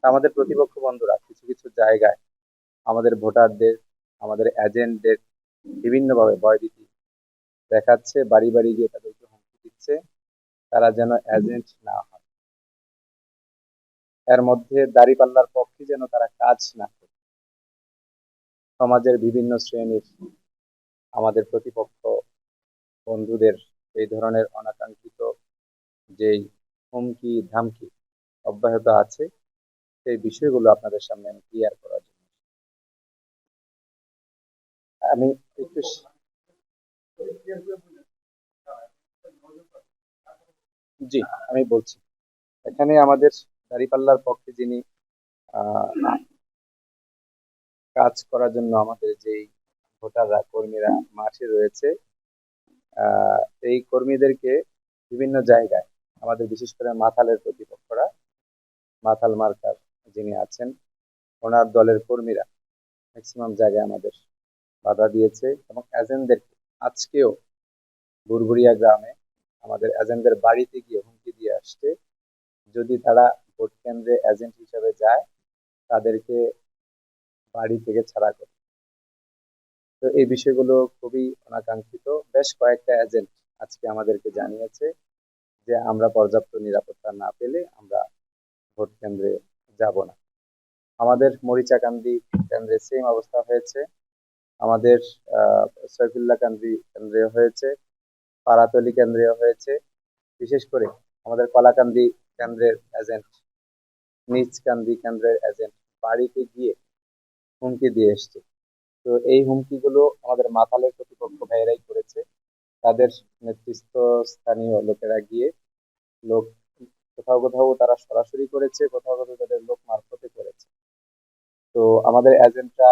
আমাদের প্রতিপক্ষ বন্ধুরা কিছু কিছু জায়গায় আমাদের ভোটারদের, আমাদের এজেন্টদের বিভিন্নভাবে ভয়ভীতি দেখাচ্ছে, বাড়ি বাড়ি গিয়ে তাদেরকে হুমকি দিচ্ছে তারা যেন এজেন্ট না হয়, এর মধ্যে দাঁড়িপাল্লার পক্ষে যেন তারা কাজ না করে। সমাজের বিভিন্ন শ্রেণীর আমাদের প্রতিপক্ষ বন্ধুদের এই ধরনের অনাকাঙ্ক্ষিত যেই হুমকি ধামকি অব্যাহত আছে, সেই বিষয়গুলো আপনাদের সামনে আমি ক্লিয়ার করার জন্য আমি একটু জি, আমি বলছি। এখানে আমাদের দাঁড়িপাল্লার পক্ষে যিনি আহ, কাজ করার জন্য আমাদের যেই ভোটাররা কর্মীরা মাঠে রয়েছে, আহ, এই কর্মীদেরকে বিভিন্ন জায়গায় আমাদের বিশেষ করে মাথালের প্রতিপক্ষরা, মাথাল মার্কার যিনি আছেন, ওনার দলের কর্মীরা ম্যাক্সিমাম জায়গায় আমাদের বাধা দিয়েছে এবং এজেন্টদের আজকেও বুরবুরিয়া গ্রামে আমাদের এজেন্টদের বাড়িতে গিয়ে হুমকি দিয়ে আসছে, যদি তারা ভোট কেন্দ্রে এজেন্ট হিসেবে যায় তাদেরকে বাড়ি থেকে ছাড়া করে। তো এই বিষয়গুলো খুবই অনাকাঙ্ক্ষিত। বেশ কয়েকটা এজেন্ট আজকে আমাদেরকে জানিয়েছে যে আমরা পর্যাপ্ত নিরাপত্তা না পেলে আমরা ভোট কেন্দ্রে যাব না। আমাদের মরিচাকান্দি কেন্দ্রে সেম অবস্থা হয়েছে, আমাদের সৈফুল্লাহ কান্দি কেন্দ্রে হয়েছে, পাড়াতলি কেন্দ্রে হয়েছে। বিশেষ করে আমাদের কলাকান্দি কেন্দ্রের এজেন্ট, নিচকান্দি কেন্দ্রের এজেন্ট বাড়িতে গিয়ে হুমকি দিয়ে এসছে। তো এই হুমকিগুলো আমাদের মাতালের প্রতিপক্ষ ভাইয়েরাই করেছে, তাদের নেতৃত্ব স্থানীয় লোকেরা গিয়ে লোক কোথাও কোথাও তারা সরাসরি করেছে, কোথাও কোথাও তাদের লোক মারফতে করেছে। তো আমাদের এজেন্টরা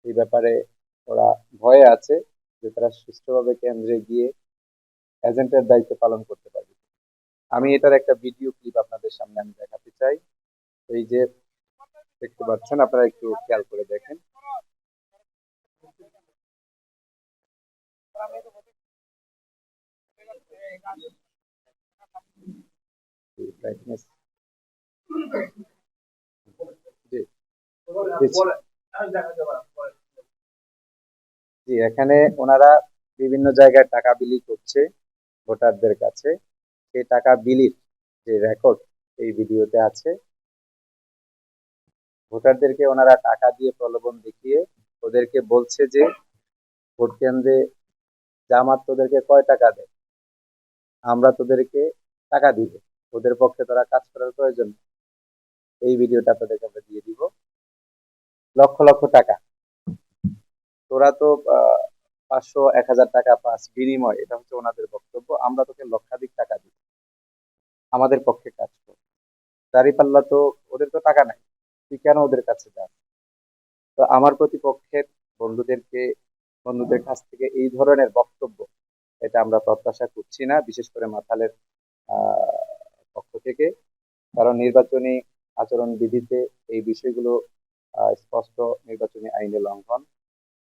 এই ব্যাপারে ওরা ভয়ে আছে যে তারা সুষ্ঠুভাবে কেন্দ্রে গিয়ে এজেন্টের দায়িত্ব পালন করতে পারবে। আমি এটার একটা ভিডিও ক্লিপ আপনাদের সামনে আমি দেখাতে চাই। এই যে দেখতে পাচ্ছেন, আপনারা একটু খেয়াল করে দেখেন। ব্রাইটনেস জি, দিচ্ছি। জি, এখানে ওনারা বিভিন্ন জায়গায় টাকা বিলি করছে ভোটারদের কাছে। সেই টাকা বিলির যে রেকর্ড এই ভিডিওতে আছে। ভোটারদেরকে ওনারা টাকা দিয়ে প্রলোভন দেখিয়ে ওদেরকে বলছে যে ভোট কেন্দ্রে জামাত তোদেরকে কয় টাকা দেয়, আমরা তোদেরকে টাকা দিব, ওদের পক্ষে তোরা কাজ করার প্রয়োজন নেই। এই ভিডিওটা আপনাদেরকে আমরা দিয়ে দিব। লক্ষ লক্ষ টাকা তোরা তো 500 1000 টাকা পাস বিনিময়, এটা হচ্ছে ওনাদের বক্তব্য, আমরা তোকে লক্ষাধিক টাকা দিব, আমাদের পক্ষে কাজ কর। দাঁড়িপাল্লা তো ওদের তো টাকা নাই, তুই কেন ওদের কাছে যাস? তো আমার প্রতিপক্ষের বন্ধুদেরকে বন্ধুদের কাছ থেকে এই ধরনের বক্তব্য এটা আমরা প্রত্যাশা করছি না, বিশেষ করে মাথালের পক্ষ থেকে। কারণ নির্বাচনী আচরণ বিধিতে এই বিষয়গুলো স্পষ্ট নির্বাচনী আইনে লঙ্ঘন।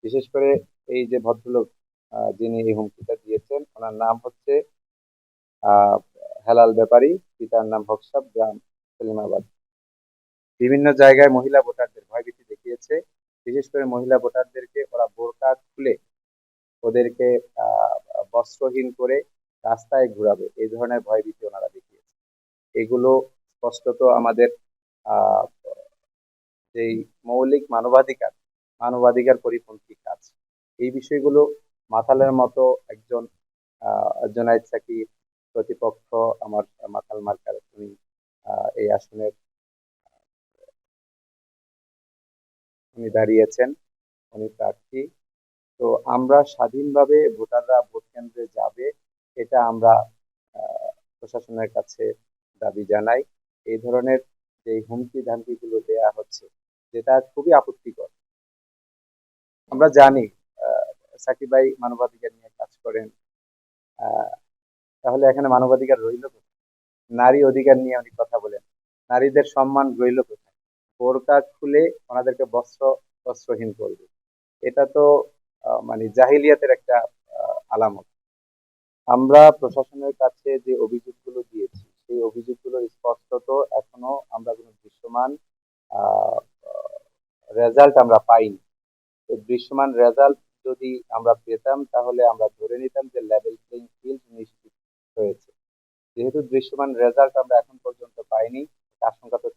বিশেষ করে এই যে ভদ্রলোক যিনি এই হুমকিটা দিয়েছেন, ওনার নাম হচ্ছে আহ হেলাল ব্যাপারী, পিতার নাম হকসাব, গ্রাম সেলিমাবাদ। বিভিন্ন জায়গায় মহিলা ভোটারদের ভয়ভীতি দেখিয়েছে, বিশেষ করে মহিলা ভোটারদেরকে ওরা বোরকা খুলে ওদেরকে আহ বস্ত্রহীন করে রাস্তায় ঘুরাবে, এই ধরনের ভয়ভীতি ওনারা দেখিয়েছে। এগুলো স্পষ্টত আমাদের আহ যেই মৌলিক মানবাধিকার, মানবাধিকার পরিপন্থী কাজ। এই বিষয়গুলো মাতালের মতো একজন জোনায়েদ সাকির প্রতিপক্ষ, আমার মাতাল মার্কার উনি এই আসনের উনি দাঁড়িয়েছেন, উনি প্রার্থী। তো আমরা স্বাধীনভাবে ভোটাররা ভোট কেন্দ্রে যাবে, এটা আমরা প্রশাসনের কাছে দাবি জানাই। এই ধরনের যে হুমকি ধামকি গুলো দেয়া হচ্ছে, যেটা খুবই আপত্তিকর। আমরা জানি আহ, সাকিব ভাই মানবাধিকার নিয়ে কাজ করেন, আহ, তাহলে এখানে মানবাধিকার রইল কোথায়? নারী অধিকার নিয়ে উনি কথা বলেন, নারীদের সম্মান রইল কোথায়? বোরকা খুলে ওনাদেরকে বস্ত্রহীন করবে, এটা তো মানে জাহিলিয়াতের একটা আলামত। আমরা প্রশাসনের কাছে যে অভিযোগগুলো দিয়েছি সেই অভিযোগগুলো স্পষ্টত এখনো আমরা কোনো দৃশ্যমান রেজাল্ট আমরা পাইনি। তো দৃশ্যমান রেজাল্ট যদি আমরা পেতাম তাহলে আমরা ধরে নিতাম যে লেভেল প্লেইং ফিল্ড নিশ্চিত হয়েছে। যেহেতু দৃশ্যমান রেজাল্ট আমরা এখন পর্যন্ত পাইনি, আশঙ্কা তো